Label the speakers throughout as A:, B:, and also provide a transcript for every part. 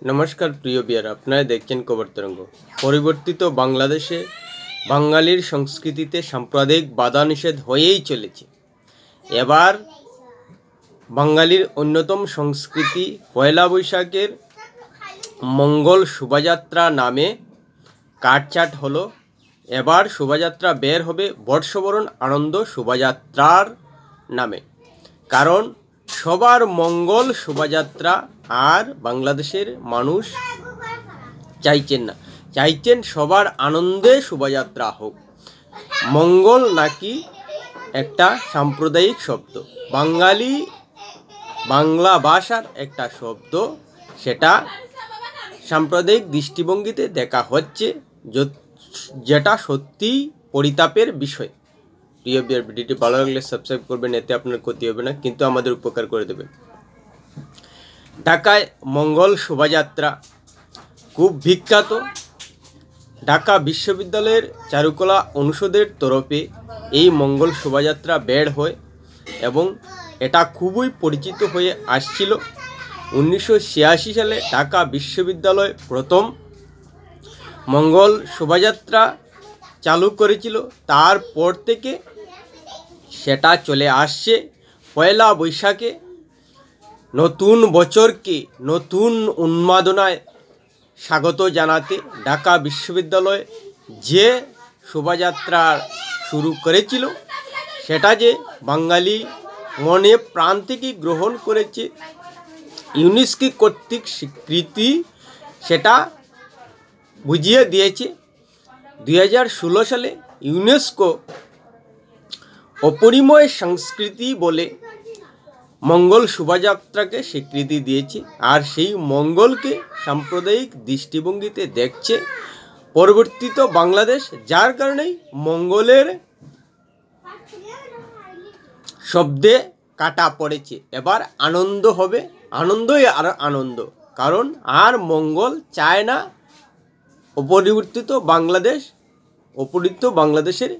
A: নমস্কার প্রিয় বিয়ার, আপনারা দেখছেন খবর তরঙ্গ। পরিবর্তিত বাংলাদেশে বাঙালির সংস্কৃতিতে সাম্প্রদায়িক বাধা নিষেধ হয়েই চলেছে। এবার বাঙালির অন্যতম সংস্কৃতি পয়লা বৈশাখের মঙ্গল শোভাযাত্রা নামে কাটছাঁট হলো। এবার শোভাযাত্রা বের হবে বর্ষবরণ আনন্দ শোভাযাত্রার নামে, কারণ সবার মঙ্গল শোভাযাত্রা আর বাংলাদেশের মানুষ চাইছেন না, চাইছেন সবার আনন্দে শোভাযাত্রা হোক। মঙ্গল নাকি একটা সাম্প্রদায়িক শব্দ, বাংলা ভাষার একটা শব্দ, সেটা সাম্প্রদায়িক দৃষ্টিভঙ্গিতে দেখা হচ্ছে, যেটা সত্যিই পরিতাপের বিষয়। প্রিয় বিয়ার, ভিডিওটি ভালো লাগলে সাবস্ক্রাইব করবেন, এতে আপনার ক্ষতি হবে না, কিন্তু আমাদের উপকার করে দেবেন। ঢাকায় মঙ্গল শোভাযাত্রা খুব বিখ্যাত। ঢাকা বিশ্ববিদ্যালয়ের চারুকলা অনুষদের তরফে এই মঙ্গল শোভাযাত্রা বের হয় এবং এটা খুবই পরিচিত হয়ে আসছিল। 1986 সালে ঢাকা বিশ্ববিদ্যালয় প্রথম মঙ্গল শোভাযাত্রা চালু করেছিল। তারপর থেকে সেটা চলে আসছে পয়লা বৈশাখে নতুন বছরকে নতুন উন্মাদনায় স্বাগত জানাতে ঢাকা বিশ্ববিদ্যালয় যে শোভাযাত্রা শুরু করেছিল, সেটা যে বাঙালি মনে প্রাণ থেকে গ্রহণ করেছে, ইউনেস্কো কর্তৃক স্বীকৃতি সেটা বুঝিয়ে দিয়েছে। 2016 সালে ইউনেস্কো অপরিমেয় সংস্কৃতি বলে মঙ্গল শোভাযাত্রাকে স্বীকৃতি দিয়েছে, আর সেই মঙ্গলকে সাম্প্রদায়িক দৃষ্টিভঙ্গিতে দেখছে পরিবর্তিত বাংলাদেশ, যার কারণেই মঙ্গলের শব্দে কাটা পড়েছে। এবার আনন্দ হবে, আনন্দই আর আনন্দ, কারণ আর মঙ্গল চায় না অপরিবর্তিত বাংলাদেশের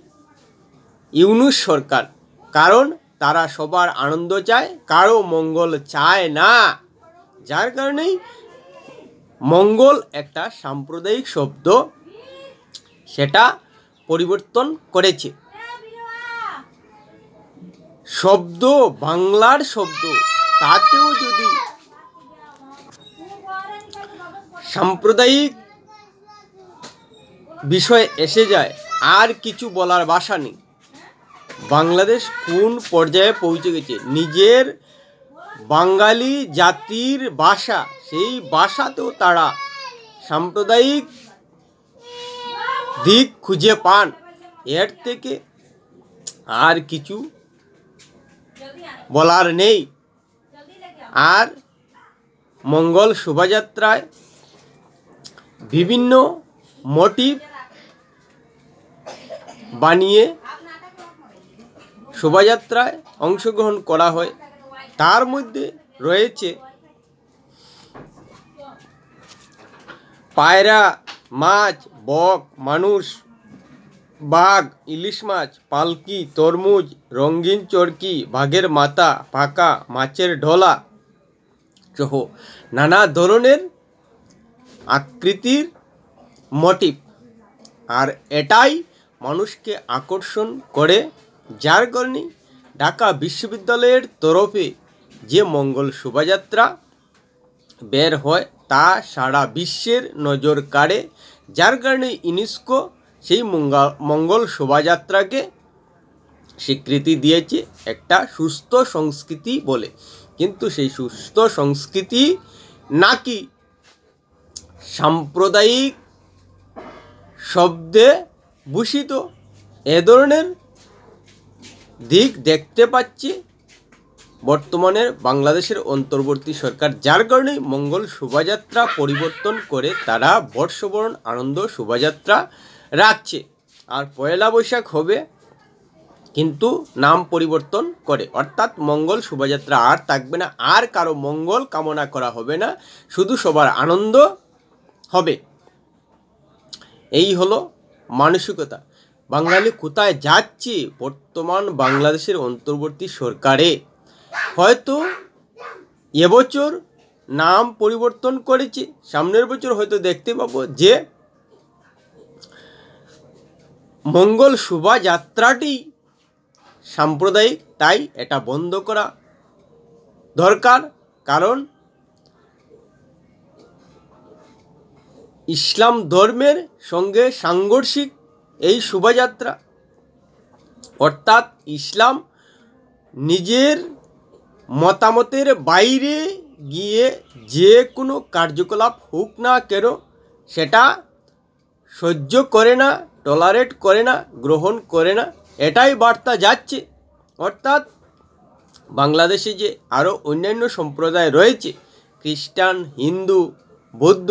A: ইউনূস সরকার, কারণ তারা সবার আনন্দ চায়, কারো মঙ্গল চায় না। যার কারণেই মঙ্গল একটা সাম্প্রদায়িক শব্দ, সেটা পরিবর্তন করেছে। শব্দ বাংলার শব্দ, তাতেও যদি সাম্প্রদায়িক বিষয় এসে যায়, আর কিছু বলার ভাষা নেই। বাংলাদেশ কোন পর্যায়ে পৌঁছে গেছে, নিজের বাঙালি জাতির ভাষা, সেই ভাষাতেও তারা সাম্প্রদায়িক দিক খুঁজে পান। এর থেকে আর কিছু বলার নেই। আর মঙ্গল শোভাযাত্রায় বিভিন্ন মোটিভ বানিয়ে শোভাযাত্রায় অংশগ্রহণ করা হয়। তার মধ্যে রয়েছে পায়রা, মাছ, বক, মানুষ, বাঘ, ইলিশ মাছ, পালকি, তরমুজ, রঙিন চরকি, বাঘের মাথা, পাকা মাছের ঢোলা সহ নানা ধরনের আকৃতির মোটিভ। আর এটাই মানুষকে আকর্ষণ করে, যার কারণে ঢাকা বিশ্ববিদ্যালয়ের তরফে যে মঙ্গল শোভাযাত্রা বের হয় তা সারা বিশ্বের নজর কাড়ে। যার কারণে ইউনেস্কো সেই মঙ্গল শোভাযাত্রাকে স্বীকৃতি দিয়েছে একটা সুস্থ সংস্কৃতি বলে। কিন্তু সেই সুস্থ সংস্কৃতি নাকি সাম্প্রদায়িক শব্দে ভূষিত, এ ধরনের দিক দেখতে পাচ্ছি বর্তমানের বাংলাদেশের অন্তর্বর্তী সরকার। যার কারণে মঙ্গল শোভাযাত্রা পরিবর্তন করে তারা বর্ষবরণ আনন্দ শোভাযাত্রা রাখছে, আর পয়লা বৈশাখ হবে কিন্তু নাম পরিবর্তন করে, অর্থাৎ মঙ্গল শোভাযাত্রা আর থাকবে না, আর কারো মঙ্গল কামনা করা হবে না, শুধু সবার আনন্দ হবে। এই হলো মানসিকতা। বাঙালি কোথায় যাচ্ছে বর্তমান বাংলাদেশের অন্তর্বর্তী সরকারে? হয়তো এবছর নাম পরিবর্তন করেছে। সামনের বছর হয়তো দেখতে পাবো যে মঙ্গল শোভাযাত্রাটি সাম্প্রদায়িক, তাই এটা বন্ধ করা দরকার। কারণ ইসলাম ধর্মের সঙ্গে সাংঘর্ষিক এই শোভাযাত্রা, অর্থাৎ ইসলাম নিজের মতামতের বাইরে গিয়ে যে কোনো কার্যকলাপ হোক না কেন সেটা সহ্য করে না, টলারেট করে না, গ্রহণ করে না, এটাই বার্তা যাচ্ছে। অর্থাৎ বাংলাদেশে যে আরও অন্যান্য সম্প্রদায় রয়েছে, খ্রিস্টান, হিন্দু, বৌদ্ধ,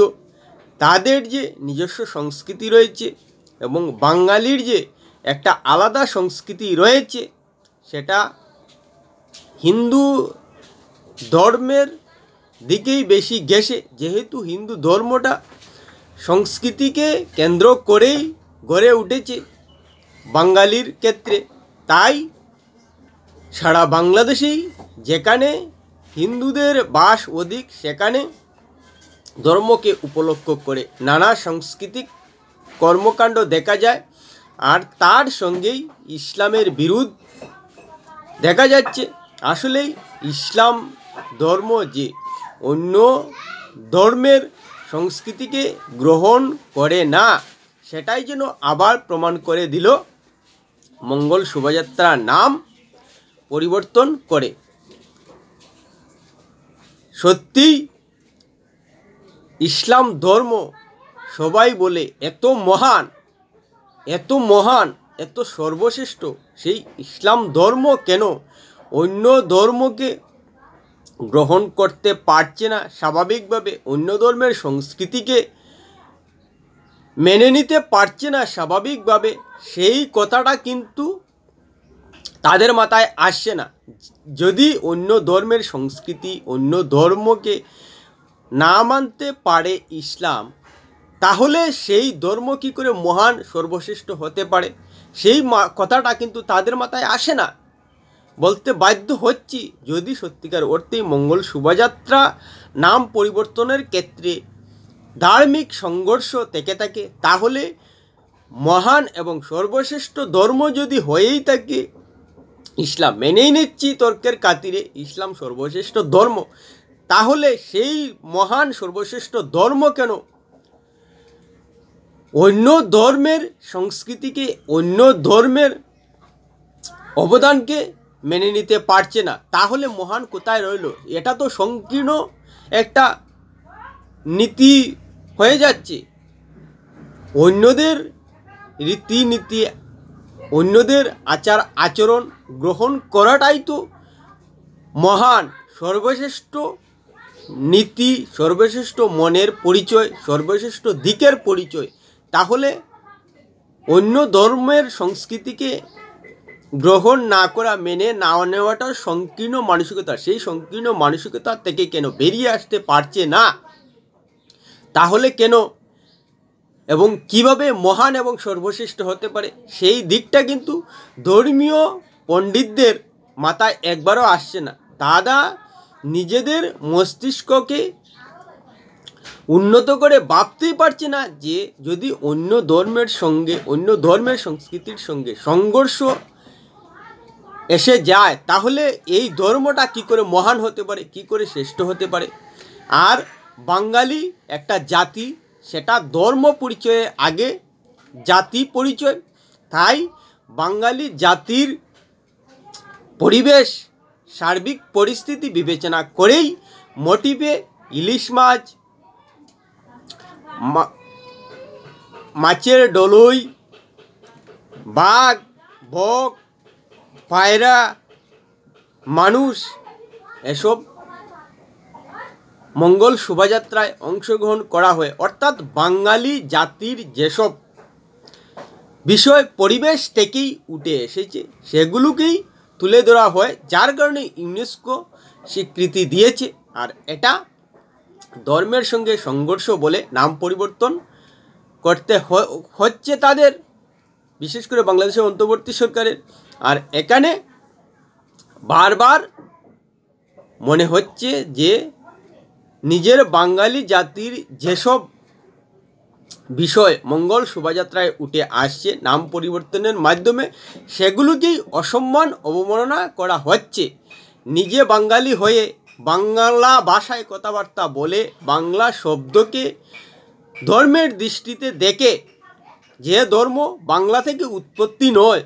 A: তাদের যে নিজস্ব সংস্কৃতি রয়েছে এবং বাঙালির যে একটা আলাদা সংস্কৃতি রয়েছে, সেটা হিন্দু ধর্মের দিকেই বেশি গেছে। যেহেতু হিন্দু ধর্মটা সংস্কৃতিকে কেন্দ্র করেই গড়ে উঠেছে বাঙালির ক্ষেত্রে, তাই সারা বাংলাদেশেই যেখানে হিন্দুদের বাস অধিক, সেখানে ধর্মকে উপলক্ষ করে নানা সাংস্কৃতিক কর্মকাণ্ড দেখা যায়। আর তার সঙ্গেই ইসলামের বিরোধ দেখা যাচ্ছে। আসলেই ইসলাম ধর্ম যে অন্য ধর্মের সংস্কৃতিকে গ্রহণ করে না, সেটাই যেন আবার প্রমাণ করে দিল মঙ্গল শোভাযাত্রার নাম পরিবর্তন করে। সত্যিই ইসলাম ধর্ম সবাই বলে এত মহান, এত মহান, এত সর্বশ্রেষ্ঠ, সেই ইসলাম ধর্ম কেন অন্য ধর্মকে গ্রহণ করতে পারছে না স্বাভাবিকভাবে, অন্য ধর্মের সংস্কৃতিকে মেনে নিতে পারছে না স্বাভাবিকভাবে, সেই কথাটা কিন্তু তাদের মাথায় আসছে না। যদি অন্য ধর্মের সংস্কৃতি, অন্য ধর্মকে না মানতে পারে ইসলাম, তাহলে সেই ধর্ম কী করে মহান সর্বশ্রেষ্ঠ হতে পারে, সেই কথাটা কিন্তু তাদের মাথায় আসে না। বলতে বাধ্য হচ্ছি, যদি সত্যিকার অর্থেই মঙ্গল শোভাযাত্রা নাম পরিবর্তনের ক্ষেত্রে ধার্মিক সংঘর্ষ থেকে থাকে, তাহলে মহান এবং সর্বশ্রেষ্ঠ ধর্ম যদি হয়েই থাকে ইসলাম, মেনেই নিচ্ছি তর্কের খাতিরে ইসলাম সর্বশ্রেষ্ঠ ধর্ম, তাহলে সেই মহান সর্বশ্রেষ্ঠ ধর্ম কেন অন্য ধর্মের সংস্কৃতিকে, অন্য ধর্মের অবদানকে মেনে নিতে পারছে না? তাহলে মহান কোথায় রইল? এটা তো সংকীর্ণ একটা নীতি হয়ে যাচ্ছে। অন্যদের রীতিনীতি, অন্যদের আচার আচরণ গ্রহণ করাটাই তো মহান, সর্বশ্রেষ্ঠ নীতি, সর্বশ্রেষ্ঠ মনের পরিচয়, সর্বশ্রেষ্ঠ দিকের পরিচয়। তাহলে অন্য ধর্মের সংস্কৃতিকে গ্রহণ না করা, মেনে না নেওয়াটা সংকীর্ণ মানসিকতা। সেই সংকীর্ণ মানসিকতা থেকে কেন বেরিয়ে আসতে পারছে না? তাহলে কেন এবং কিভাবে মহান এবং সর্বশ্রেষ্ঠ হতে পারে, সেই দিকটা কিন্তু ধর্মীয় পণ্ডিতদের মাথায় একবারও আসছে না। তারা নিজেদের মস্তিষ্ককে উন্নত করে ভাবতেই পারছে না যে যদি অন্য ধর্মের সঙ্গে, অন্য ধর্মের সংস্কৃতির সঙ্গে সংঘর্ষ এসে যায়, তাহলে এই ধর্মটা কি করে মহান হতে পারে, কি করে শ্রেষ্ঠ হতে পারে। আর বাঙালি একটা জাতি, সেটা ধর্ম পরিচয়ে আগে জাতি পরিচয়। তাই বাঙালি জাতির পরিবেশ, সার্বিক পরিস্থিতি বিবেচনা করেই মোটিভে ইলিশ মাছ, মাছের ডলই, বাঘ, বক, পায়রা, মানুষ, এসব মঙ্গল শোভাযাত্রায় অংশগ্রহণ করা হয়। অর্থাৎ বাঙালি জাতির যেসব বিষয় পরিবেশ থেকেই উঠে এসেছে, সেগুলোকেই তুলে ধরা হয়, যার কারণে ইউনেস্কো স্বীকৃতি দিয়েছে। আর এটা ধর্মের সঙ্গে সংঘর্ষ বলে নাম পরিবর্তন করতে হচ্ছে তাদের, বিশেষ করে বাংলাদেশের অন্তর্বর্তী সরকারের। আর এখানে বারবার মনে হচ্ছে যে নিজের বাঙালি জাতির যেসব বিষয় মঙ্গল শোভাযাত্রায় উঠে আসছে নাম পরিবর্তনের মাধ্যমে, সেগুলোকেই অসম্মান অবমাননা করা হচ্ছে। নিজে বাঙালি হয়ে বাংলা ভাষায় কথাবার্তা বলে বাংলা শব্দকে ধর্মের দৃষ্টিতে দেখে, যে ধর্ম বাংলা থেকে উৎপত্তি নয়,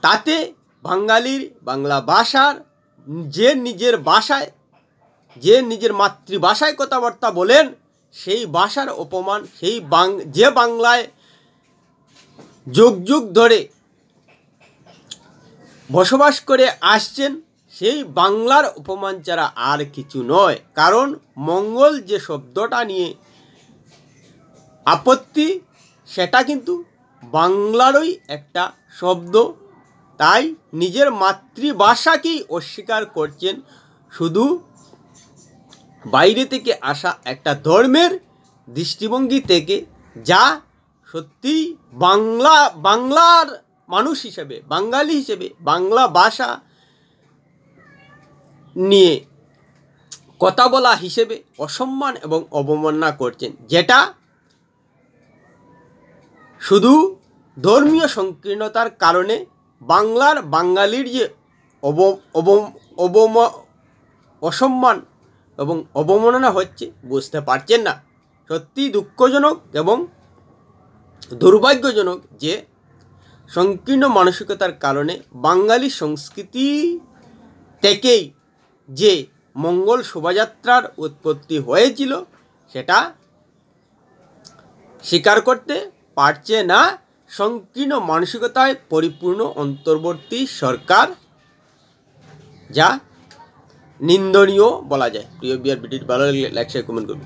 A: তাতে বাঙালির বাংলা ভাষার যে নিজের ভাষায়, যে নিজের মাতৃভাষায় কথাবার্তা বলেন, সেই ভাষার অপমান, সেই যে বাংলায় যুগ যুগ ধরে বসবাস করে আসছেন, সেই বাংলার অপমান ছাড়া আর কিছু নয়। কারণ মঙ্গল যে শব্দটা নিয়ে আপত্তি, সেটা কিন্তু বাংলারই একটা শব্দ। তাই নিজের মাতৃভাষাকেই অস্বীকার করছেন শুধু বাইরে থেকে আসা একটা ধর্মের দৃষ্টিভঙ্গি থেকে, যা সত্যি বাংলার মানুষ হিসেবে, বাঙালি হিসেবে বাংলা ভাষা নিয়ে কথা বলা হিসেবে অসম্মান এবং অবমাননা করছেন, যেটা শুধু ধর্মীয় সংকীর্ণতার কারণে বাঙালির যে অসম্মান এবং অবমাননা হচ্ছে বুঝতে পারছেন না। সত্যি দুঃখজনক এবং দুর্ভাগ্যজনক যে সংকীর্ণ মানসিকতার কারণে বাঙালি সংস্কৃতি থেকেই যে মঙ্গল শোভাযাত্রার উৎপত্তি হয়েছিল, সেটা স্বীকার করতে পারছে না সংকীর্ণ মানসিকতায় পরিপূর্ণ অন্তর্বর্তী সরকার, যা নিন্দনীয় বলা যায়। প্রিয় বিআর ভিডিওটি ভালো লাগলে লাইক শেয়ার কমেন্ট করুন।